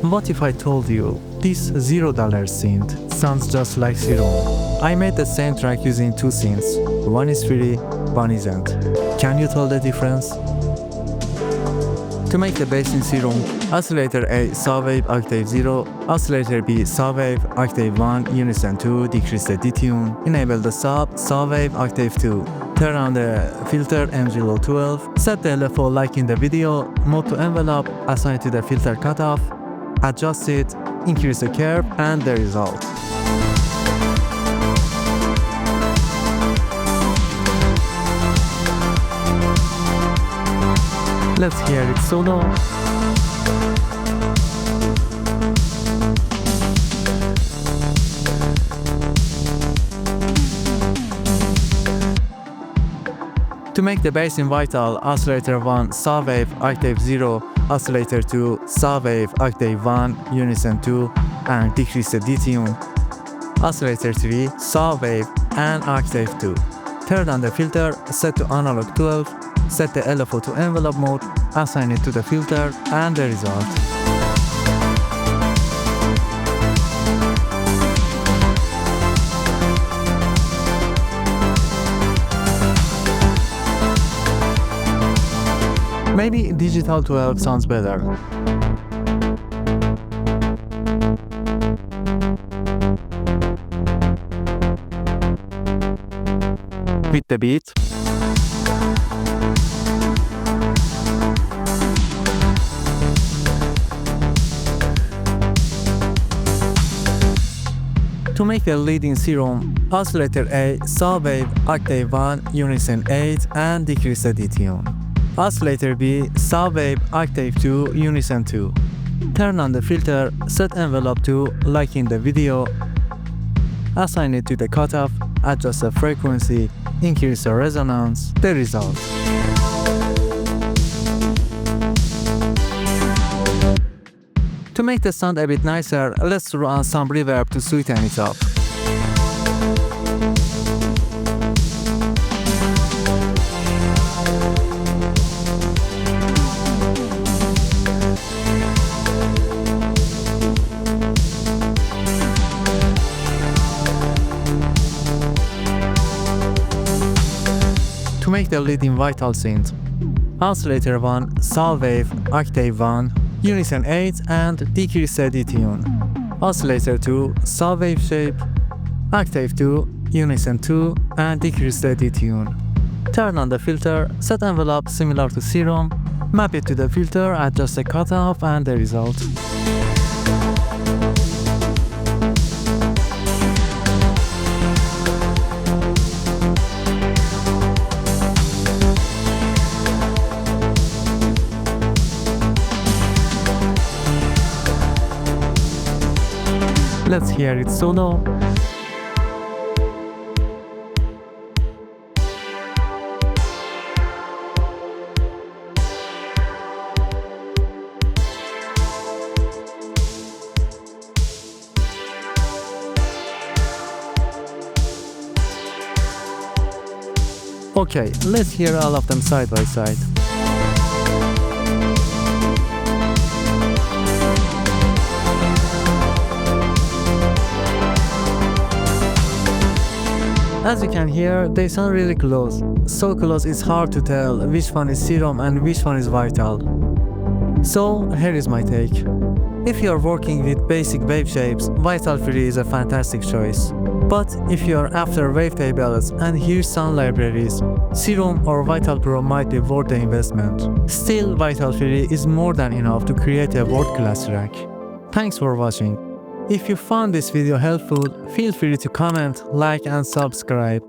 What if I told you this $0 synth sounds just like Serum? I made the same track using two synths. One is free, one isn't. Can you tell the difference? To make the bass in Serum, oscillator A saw wave octave 0, oscillator B saw wave octave 1, unison 2, decrease the detune, enable the sub saw wave octave 2. Turn on the filter MG12, set the LFO like in the video, mode to envelope, assign to the filter cutoff, adjust it, increase the curve, and the result. Let's hear it solo. To make the bass in Vital, oscillator 1 saw wave octave 0, oscillator 2 saw wave octave 1, unison 2, and decrease the detune. Oscillator 3 saw wave and octave 2. Turn on the filter, set to analog 12, set the LFO to envelope mode, assign it to the filter, and the result. Maybe digital 12 sounds better. With the beat. To make the lead in Serum, oscillator A saw wave octave 1, unison 8, and decrease the detune. Oscillator B saw wave octave 2, unison 2. Turn on the filter, set envelope to like in the video, assign it to the cutoff, adjust the frequency, increase the resonance, the result. To make the sound a bit nicer, let's run some reverb to sweeten it up. To make the lead in Vital synth, oscillator 1 saw wave octave 1, unison 8, and decrease the detune. Oscillator 2 saw wave shape octave 2, unison 2, and decrease the detune. Turn on the filter, set envelope similar to Serum, map it to the filter, adjust the cutoff, and the result. Let's hear it solo. Okay, let's hear all of them side by side. As you can hear, they sound really close. So close it's hard to tell which one is Serum and which one is Vital. So here is my take. If you are working with basic wave shapes, Vital Free is a fantastic choice. But if you are after wavetables and huge sound libraries, Serum or Vital Pro might be worth the investment. Still, Vital Free is more than enough to create a world-class track. Thanks for watching. If you found this video helpful, feel free to comment, like, and subscribe.